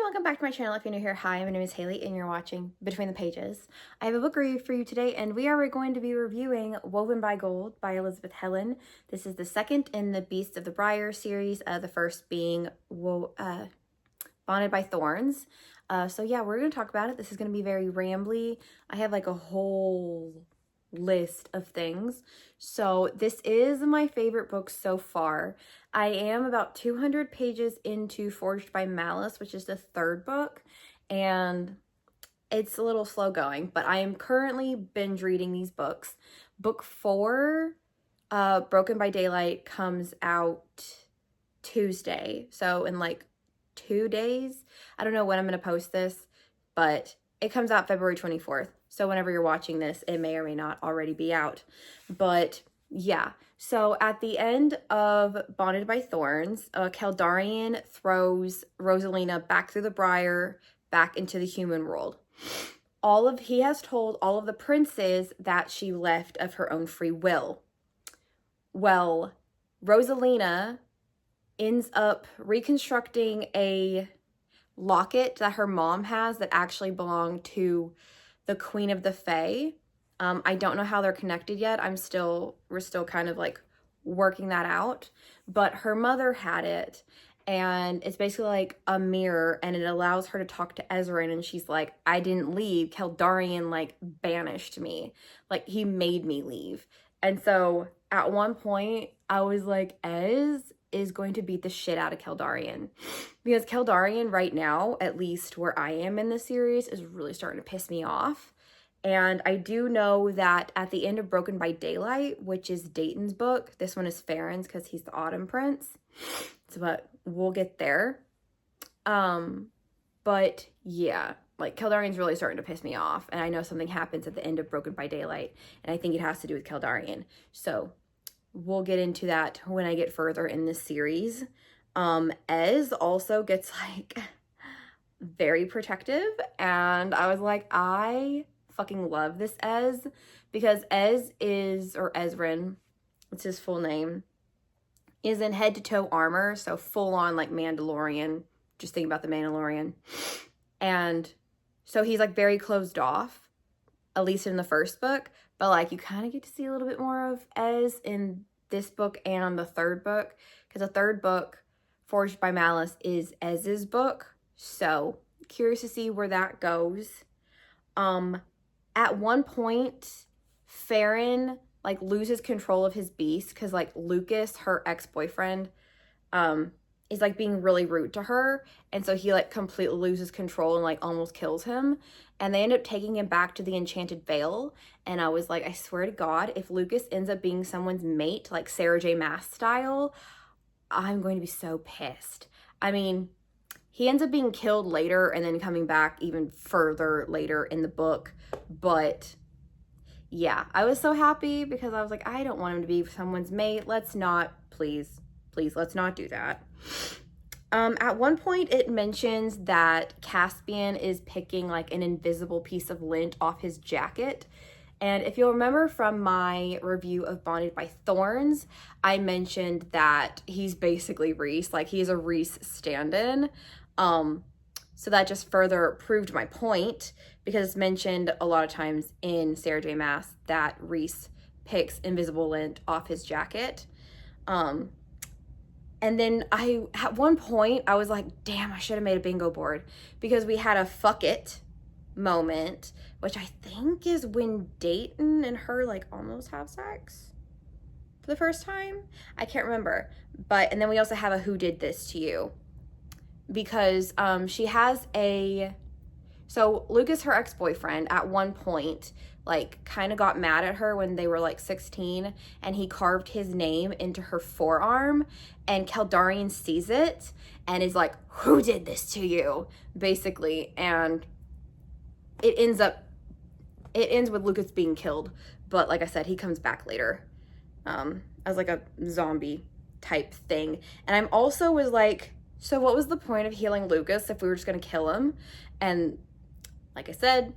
welcome back to my channel. If you're new here, hi, my name is Haley and you're watching Between the Pages. I have a book review for you today and we are going to be reviewing Woven by Gold by Elizabeth Helen. This is the second in the Beasts of the Briar series, the first being Bonded by Thorns. So yeah, we're going to talk about it. This is going to be very rambly. I have like a whole list of things. So this is my favorite book so far. I am about 200 pages into Forged by Malice, which is the third book, and it's a little slow going, but I am currently binge reading these books. Book 4, Broken by Daylight, comes out Tuesday, so in like 2 days. I don't know when I'm going to post this, but it comes out February 24th. So whenever you're watching this, it may or may not already be out. But yeah, so at the end of Bonded by Thorns, Kaldarian throws Rosalina back through the Briar, back into the human world. He has told all of the princes that she left of her own free will. Well, Rosalina ends up reconstructing a locket that her mom has that actually belonged to the Queen of the Fae. I don't know how they're connected yet. We're still kind of like working that out, but her mother had it and it's basically like a mirror and it allows her to talk to Ezran, and she's like, I didn't leave. Kaldarian like banished me. Like he made me leave. And so at one point I was like, Ez is going to beat the shit out of Kaldarian, because Kaldarian right now, at least where I am in the series, is really starting to piss me off. And I do know that at the end of Broken by Daylight, which is Dayton's book, this one is Farron's because he's the Autumn Prince. So, but we'll get there. But yeah, like Kaldarian's really starting to piss me off, and I know something happens at the end of Broken by Daylight, and I think it has to do with Kaldarian. So we'll get into that when I get further in this series. Ez also gets like very protective, and I was like, I fucking love this Ez, because Ez is, or Ezran, it's his full name, is in head to toe armor, so full on like Mandalorian. Just think about the Mandalorian. And so he's like very closed off, at least in the first book, but like you kind of get to see a little bit more of Ez in this book and the third book, because the third book, Forged by Malice, is Ez's book. So curious to see where that goes. At one point, Farron like loses control of his beast because like Lucas, her ex-boyfriend, is like being really rude to her, and so he like completely loses control and like almost kills him, and they end up taking him back to the Enchanted Vale. And I was like, I swear to God, if Lucas ends up being someone's mate, like Sarah J. Maas style, I'm going to be so pissed. I mean, he ends up being killed later and then coming back even further later in the book, but yeah, I was so happy because I was like, I don't want him to be someone's mate. Let's not, please, let's not do that. At one point it mentions that Caspian is picking like an invisible piece of lint off his jacket. And if you'll remember from my review of Bonded by Thorns, I mentioned that he's basically Rhys, like he's a Rhys stand-in. So that just further proved my point, because it's mentioned a lot of times in Sarah J. Maas that Rhys picks invisible lint off his jacket. And then at one point I was like, damn, I should have made a bingo board, because we had a fuck it moment, which I think is when Dayton and her like almost have sex for the first time. I can't remember. And then we also have a who did this to you, because she has so Lucas, her ex-boyfriend, at one point like kind of got mad at her when they were like 16, and he carved his name into her forearm, and Kaldarian sees it and is like, who did this to you, basically. And it ends with Lucas being killed, but like I said, he comes back later as like a zombie type thing. And I'm also was like, so what was the point of healing Lucas if we were just gonna kill him? And like I said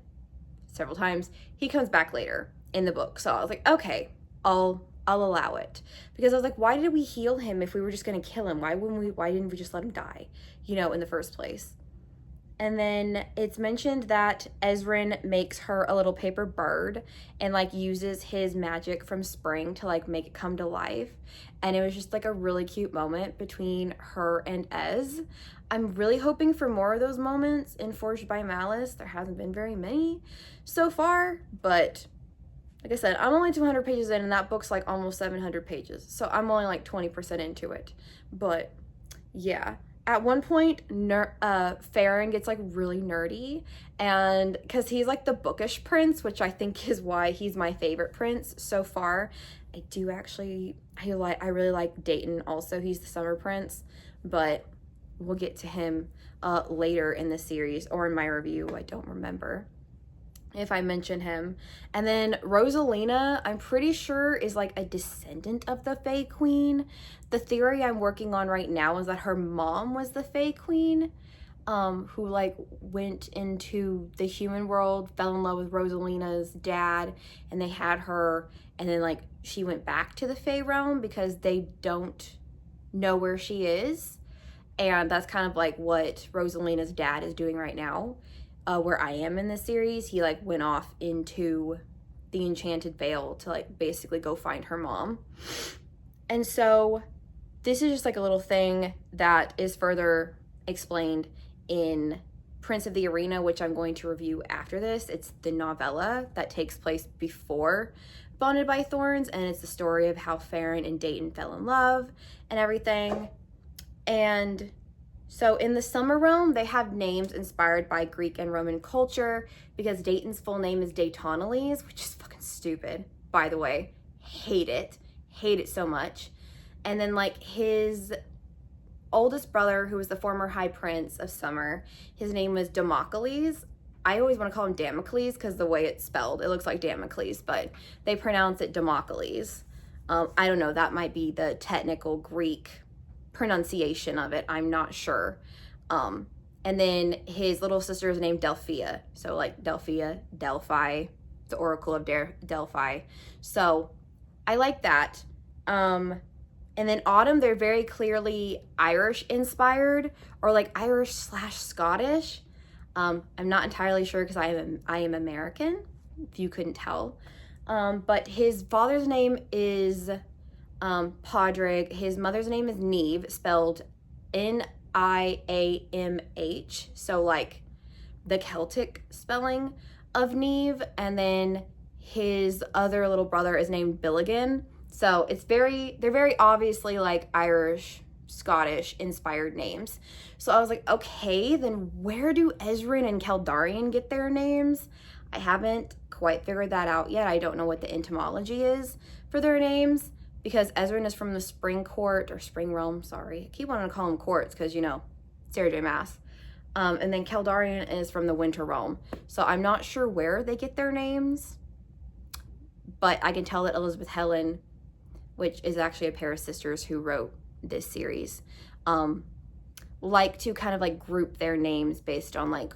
several times, he comes back later in the book. So I was like, okay, I'll allow it, because I was like, why did we heal him if we were just gonna kill him? Why didn't we just let him die, in the first place? And then it's mentioned that Ezrin makes her a little paper bird and like uses his magic from spring to like make it come to life. And it was just like a really cute moment between her and Ez. I'm really hoping for more of those moments in Forged by Malice. There hasn't been very many so far, but like I said, I'm only 200 pages in, and that book's like almost 700 pages. So I'm only like 20% into it. But yeah. At one point, Farron gets like really nerdy, and because he's like the bookish prince, which I think is why he's my favorite prince so far. I really like Dayton also. He's the summer prince, but we'll get to him later in the series or in my review. I don't remember if I mention him. And then Rosalina, I'm pretty sure is like a descendant of the Fae Queen. The theory I'm working on right now is that her mom was the Fae Queen, who like went into the human world, fell in love with Rosalina's dad, and they had her, and then like she went back to the Fae realm because they don't know where she is. And that's kind of like what Rosalina's dad is doing right now. Where I am in this series, he like went off into the Enchanted Vale to like basically go find her mom. And so this is just like a little thing that is further explained in Prince of the Arena, which I'm going to review after this. It's the novella that takes place before Bonded by Thorns, and it's the story of how Farron and Dayton fell in love and everything. And so in the Summer Realm, they have names inspired by Greek and Roman culture because Dayton's full name is Daytonales, which is fucking stupid, by the way. Hate it so much. And then like his oldest brother, who was the former High Prince of Summer, his name was Damocles. I always want to call him Damocles because the way it's spelled, it looks like Damocles, but they pronounce it Damocles. I don't know, that might be the technical Greek pronunciation of it. I'm not sure. And then his little sister is named Delphia. So like Delphia, Delphi, the Oracle of Delphi. So I like that. And then Autumn, they're very clearly Irish inspired or like Irish/Scottish. I'm not entirely sure because I am American, if you couldn't tell. But his father's name is Podrick. His mother's name is Neve, spelled Niamh, so like the Celtic spelling of Neve. And then his other little brother is named Billigan. So they're very obviously like Irish, Scottish inspired names. So I was like, okay, then where do Ezrin and Kaldarian get their names? I haven't quite figured that out yet. I don't know what the etymology is for their names, because Ezrin is from the Spring Court, or Spring Realm, sorry. I keep wanting to call them courts because, you know, Sarah J. Maas. And then Kaldarian is from the Winter Realm. So I'm not sure where they get their names, but I can tell that Elizabeth Helen, which is actually a pair of sisters who wrote this series, like to kind of like group their names based on like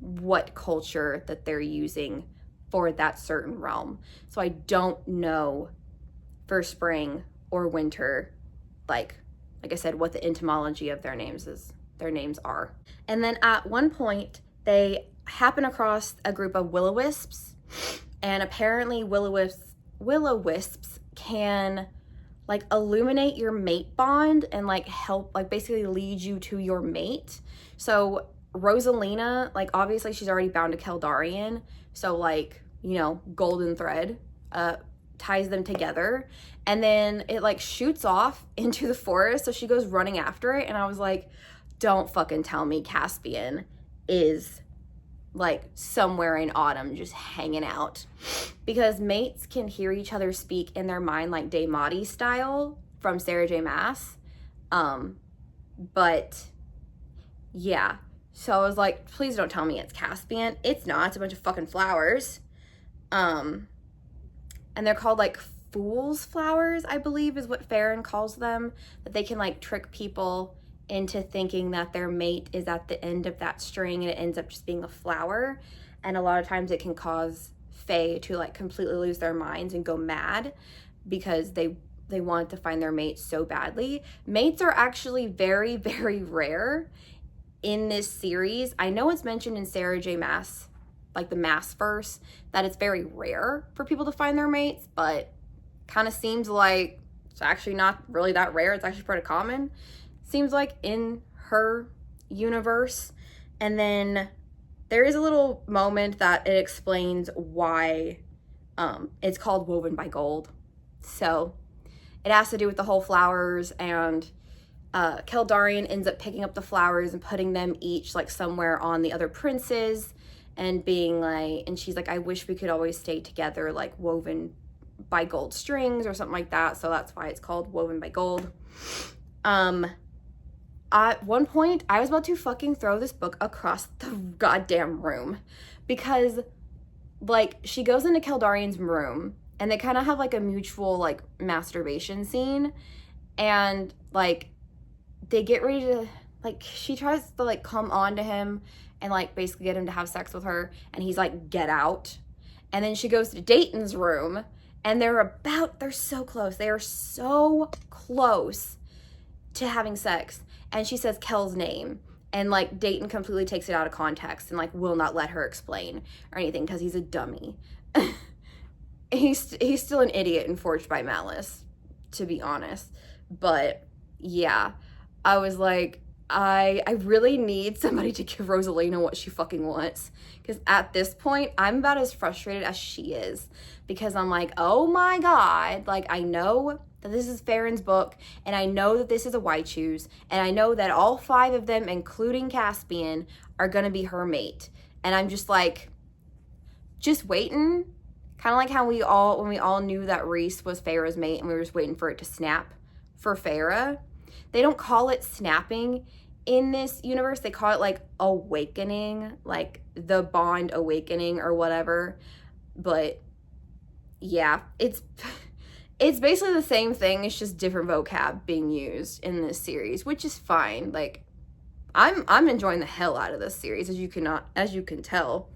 what culture that they're using for that certain realm. So I don't know for spring or winter, like I said, what the etymology of their names are. And then at one point they happen across a group of will-o-wisps, and apparently will-o-wisps can like illuminate your mate bond and like help, like basically lead you to your mate. So Rosalina, like obviously she's already bound to Kaldarian, so like, you know, golden thread ties them together, and then it like shoots off into the forest, so she goes running after it. And I was like, don't fucking tell me Caspian is like somewhere in Autumn just hanging out, because mates can hear each other speak in their mind like Daymati style from Sarah J. Maas. But yeah, so I was like, please don't tell me it's Caspian. It's not. It's a bunch of fucking flowers. And they're called like fool's flowers, I believe is what Farron calls them, that they can like trick people into thinking that their mate is at the end of that string, and it ends up just being a flower. And a lot of times it can cause Fae to like completely lose their minds and go mad because they want to find their mate so badly. Mates are actually very, very rare in this series, I know it's mentioned in Sarah J. Maas, like the Maas verse, that it's very rare for people to find their mates, but kind of seems like it's actually not really that rare. It's actually pretty common, seems like, in her universe. And then there is a little moment that it explains why it's called Woven by Gold. So it has to do with the whole flowers, and Keldarian ends up picking up the flowers and putting them each like somewhere on the other princes, and being like, and she's like, I wish we could always stay together, like woven by gold strings or something like that. So that's why it's called Woven by Gold. At one point, I was about to fucking throw this book across the goddamn room, because like she goes into Keldarian's room and they kind of have like a mutual like masturbation scene, and like they get ready to, like, she tries to like come on to him and like basically get him to have sex with her, and he's like, get out. And then she goes to Dayton's room and they're so close. They are so close to having sex. And she says Kel's name, and like Dayton completely takes it out of context and like will not let her explain or anything because he's a dummy. He's still an idiot and forged by malice, to be honest. But yeah, I was like, I really need somebody to give Rosalina what she fucking wants, because at this point I'm about as frustrated as she is, because I'm like, oh my god, like I know that this is Farron's book, and I know that this is a White Shoes, and I know that all 5 of them, including Caspian, are gonna be her mate, and I'm just like, just waiting, kind of like how when we all knew that Reese was Farrah's mate and we were just waiting for it to snap for Farrah. They don't call it snapping in this universe. They call it like awakening, like the bond awakening or whatever. But yeah, it's basically the same thing. It's just different vocab being used in this series, which is fine. Like I'm enjoying the hell out of this series, as you can tell.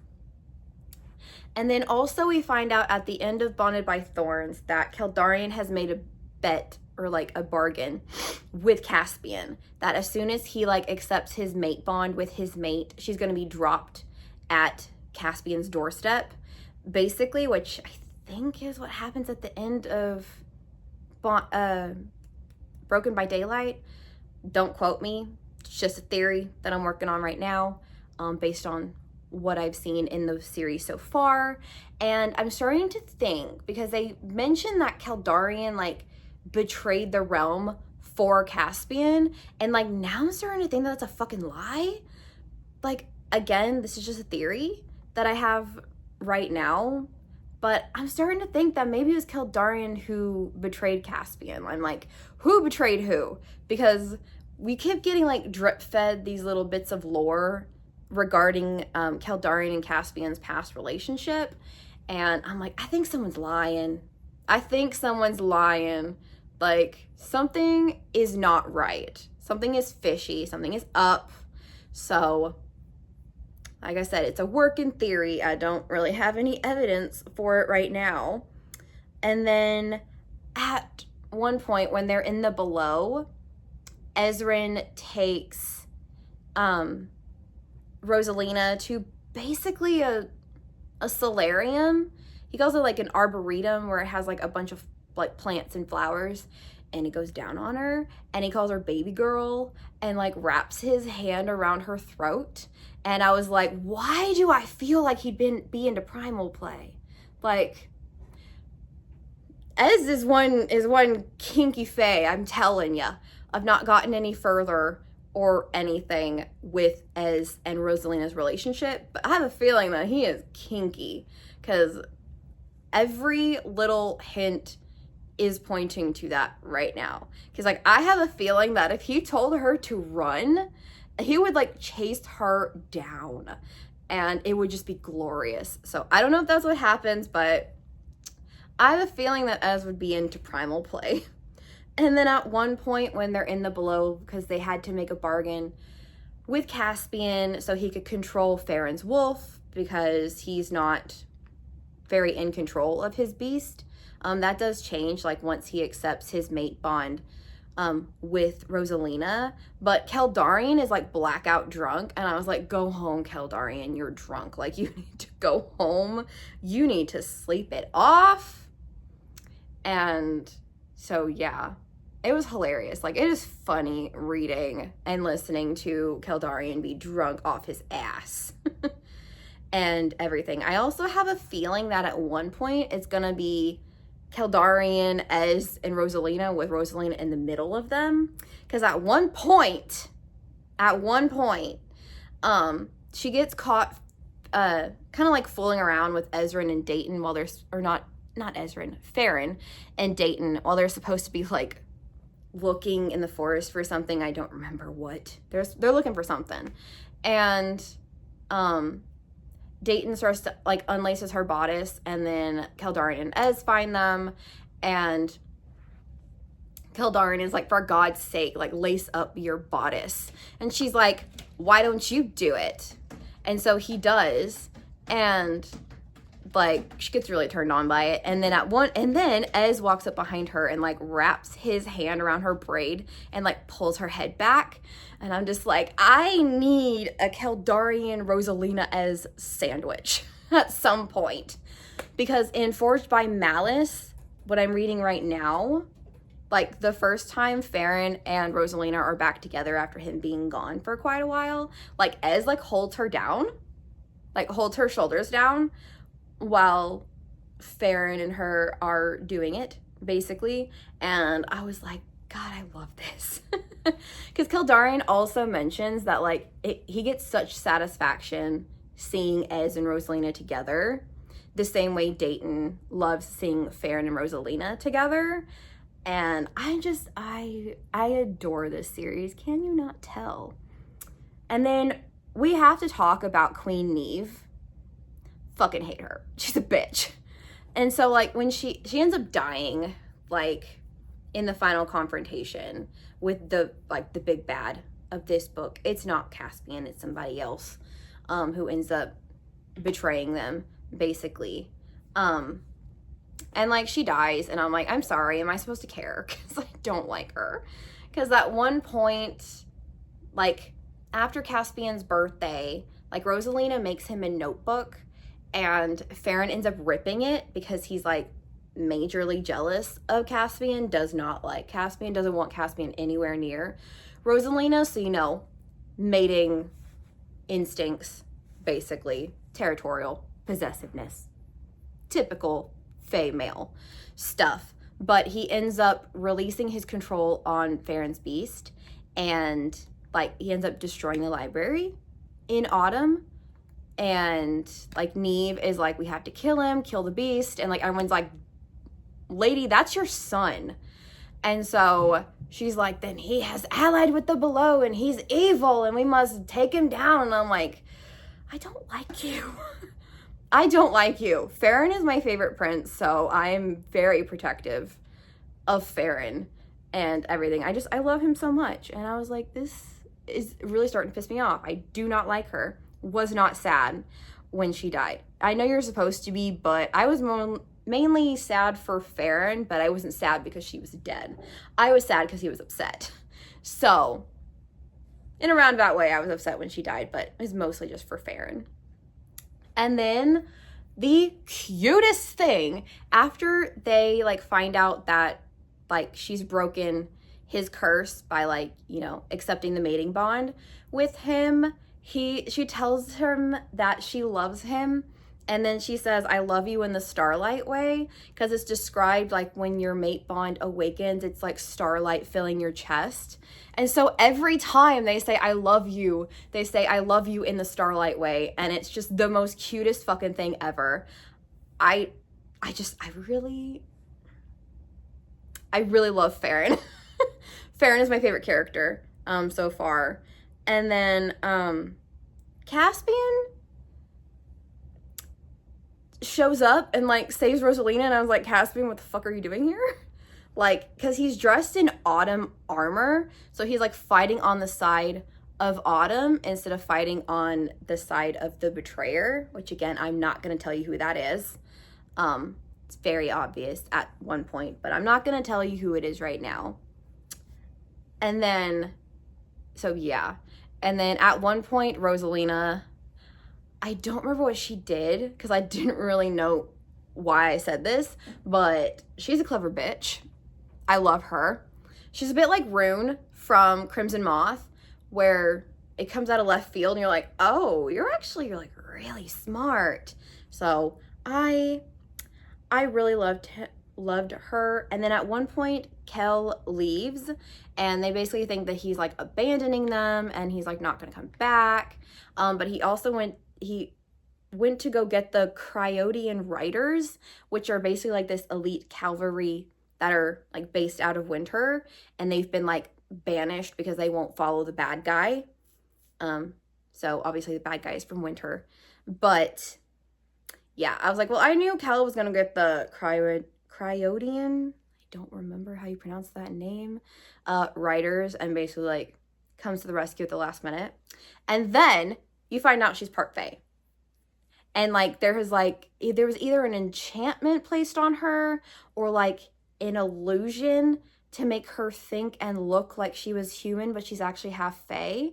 And then also we find out at the end of Bonded by Thorns that Keldarian has made a bet, or like a bargain, with Caspian, that as soon as he like accepts his mate bond with his mate, she's going to be dropped at Caspian's doorstep, basically, which I think is what happens at the end of Broken by Daylight. Don't quote me. It's just a theory that I'm working on right now, based on what I've seen in the series so far. And I'm starting to think, because they mentioned that Keldarian like betrayed the realm for Caspian, and like now I'm starting to think that that's a fucking lie. Like, again, this is just a theory that I have right now, but I'm starting to think that maybe it was Keldarian who betrayed Caspian. I'm like, who betrayed who? Because we kept getting like drip fed these little bits of lore regarding Keldarian and Caspian's past relationship, and I'm like, I think someone's lying. Like, something is not right. Something is fishy. Something is up. So, like I said, it's a working theory. I don't really have any evidence for it right now. And then at one point when they're in the below, Ezrin takes Rosalina to basically a solarium. He calls it like an arboretum, where it has like a bunch of like plants and flowers, and he goes down on her and he calls her baby girl and like wraps his hand around her throat. And I was like, why do I feel like he'd be into primal play? Like, Ez is one kinky fae, I'm telling ya. I've not gotten any further or anything with Ez and Rosalina's relationship, but I have a feeling that he is kinky, because every little hint is pointing to that right now. Because like, I have a feeling that if he told her to run, he would like chase her down, and it would just be glorious. So I don't know if that's what happens, but I have a feeling that Ez would be into primal play. And then at one point when they're in the below, because they had to make a bargain with Caspian so he could control Farron's wolf, because he's not very in control of his beast. That does change, like, once he accepts his mate bond with Rosalina, but Keldarian is like blackout drunk, and I was like, go home, Keldarian, you're drunk. Like, you need to go home. You need to sleep it off. And so, yeah, it was hilarious. Like, it is funny reading and listening to Keldarian be drunk off his ass and everything. I also have a feeling that at one point it's gonna be Keldarian, Ez, and Rosalina, with Rosalina in the middle of them. Because at one point, she gets caught kind of like fooling around with Ezran and Dayton while there's, or not Ezran, Farron and Dayton, while they're supposed to be like looking in the forest for something. I don't remember what. They're looking for something. And Dayton starts to like unlaces her bodice, and then Keldarian and Ez find them, and Keldarian is like, for God's sake, like, lace up your bodice. And she's like, why don't you do it? And so he does, and like, she gets really turned on by it. And then Ez walks up behind her and like wraps his hand around her braid and like pulls her head back. And I'm just like, I need a Keldarian Rosalina Ez sandwich at some point. Because in Forged by Malice, what I'm reading right now, like, the first time Farron and Rosalina are back together after him being gone for quite a while, like, Ez like holds her down, like holds her shoulders down, while Farron and her are doing it, basically. And I was like, God, I love this. Because Keldarian also mentions that, like, he gets such satisfaction seeing Ez and Rosalina together, the same way Dayton loves seeing Farron and Rosalina together. And I adore this series. Can you not tell? And then we have to talk about Queen Neve. Fucking hate her. She's a bitch. And so, like, when she ends up dying, like, in the final confrontation with the big bad of this book, it's not Caspian, it's somebody else who ends up betraying them, basically. And like, she dies, and I'm like, I'm sorry, am I supposed to care? Because I don't like her. Because at one point, like, after Caspian's birthday, like, Rosalina makes him a notebook, and Farron ends up ripping it because he's like majorly jealous of Caspian, does not like Caspian, doesn't want Caspian anywhere near Rosalina. So, you know, mating instincts, basically, territorial possessiveness, typical Fae male stuff. But he ends up releasing his control on Farron's beast, and like, he ends up destroying the library in autumn. And like, Neve is like, we have to kill him, kill the beast. And like, everyone's like, lady, that's your son. And so she's like, then he has allied with the below and he's evil and we must take him down. And I'm like, I don't like you. I don't like you. Farron is my favorite prince, so I'm very protective of Farron and everything. I love him so much. And I was like, this is really starting to piss me off. I do not like her. Was not sad when she died. I know you're supposed to be, but I was mainly sad for Farron, but I wasn't sad because she was dead. I was sad because he was upset. So, in a roundabout way, I was upset when she died, but it was mostly just for Farron. And then the cutest thing, after they like find out that like she's broken his curse by like, you know, accepting the mating bond with him, she tells him that she loves him, and then she says, I love you in the starlight way, because it's described like when your mate bond awakens, it's like starlight filling your chest. And so every time they say I love you, they say I love you in the starlight way, and it's just the most cutest fucking thing ever. I really love Farron. Farron is my favorite character so far. And then Caspian shows up and like saves Rosalina, and I was like, Caspian, what the fuck are you doing here? Like, because he's dressed in autumn armor, so he's like fighting on the side of autumn instead of fighting on the side of the betrayer, which again, I'm not going to tell you who that is. It's very obvious at one point, but I'm not going to tell you who it is right now. And then, so yeah. And then at one point, Rosalina, I don't remember what she did because I didn't really know why I said this, but she's a clever bitch. I love her. She's a bit like Rune from Crimson Moth, where it comes out of left field and you're like, oh, you're like really smart. So I really loved her. And then at one point, Kel leaves, and they basically think that he's like abandoning them, and he's like not gonna come back. But he also went to go get the Cryodean Riders, which are basically like this elite cavalry that are like based out of Winter, and they've been like banished because they won't follow the bad guy. So obviously the bad guy is from Winter, but yeah, I was like, well, I knew Kel was gonna get the Cryodean, I don't remember how you pronounce that name, Riders, and basically like comes to the rescue at the last minute. And then you find out she's part Fae. And like there was either an enchantment placed on her or like an illusion to make her think and look like she was human, but she's actually half Fae.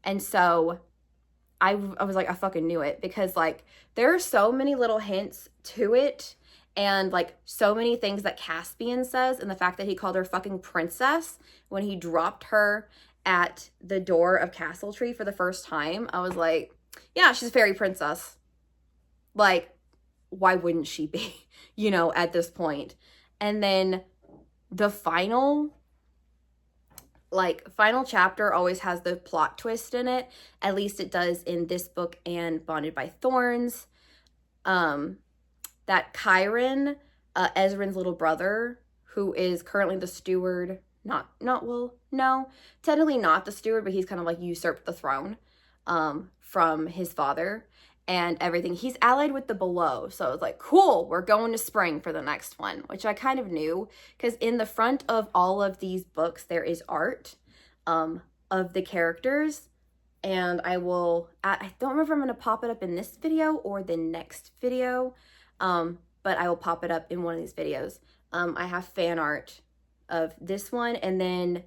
And so I was like, I fucking knew it, because like there are so many little hints to it, and like so many things that Caspian says, and the fact that he called her fucking princess when he dropped her at the door of Castle Tree for the first time. I was like, yeah, she's a fairy princess. Like, why wouldn't she be, at this point? And then the final chapter always has the plot twist in it. At least it does in this book and Bonded by Thorns. That Chiron, Ezrin's little brother, who is currently the steward, technically not the steward, but he's kind of like usurped the throne from his father and everything. He's allied with the Below. So I was like, cool, we're going to Spring for the next one, which I kind of knew, because in the front of all of these books, there is art of the characters. And I don't remember if I'm going to pop it up in this video or the next video, but I will pop it up in one of these videos. I have fan art of this one, and then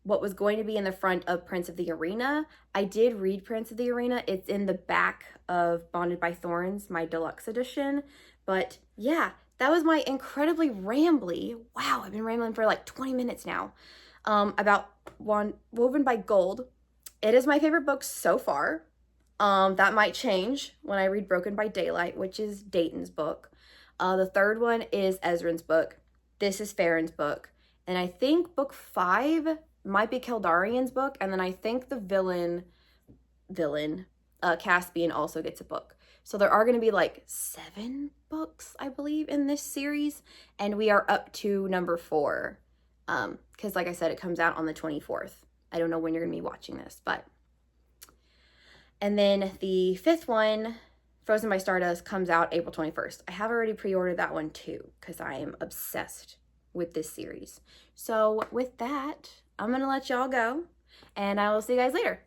what was going to be in the front of Prince of the Arena. I did read Prince of the Arena. It's in the back of Bonded by Thorns, my deluxe edition. But yeah, that was my incredibly rambly, wow, I've been rambling for like 20 minutes now, about Woven by Gold. It is my favorite book so far. That might change when I read Broken by Daylight, which is Dayton's book. The third one is Ezrin's book. This is Farron's book. And I think book 5 might be Keldarian's book, and then I think the villain, Caspian, also gets a book. So there are going to be like 7 books, I believe, in this series, and we are up to number 4, because like I said, it comes out on the 24th. I don't know when you're going to be watching this, but... And then the 5th one, Frozen by Stardust, comes out April 21st. I have already pre-ordered that one too, because I am obsessed with this series. So with that, I'm going to let y'all go, and I will see you guys later.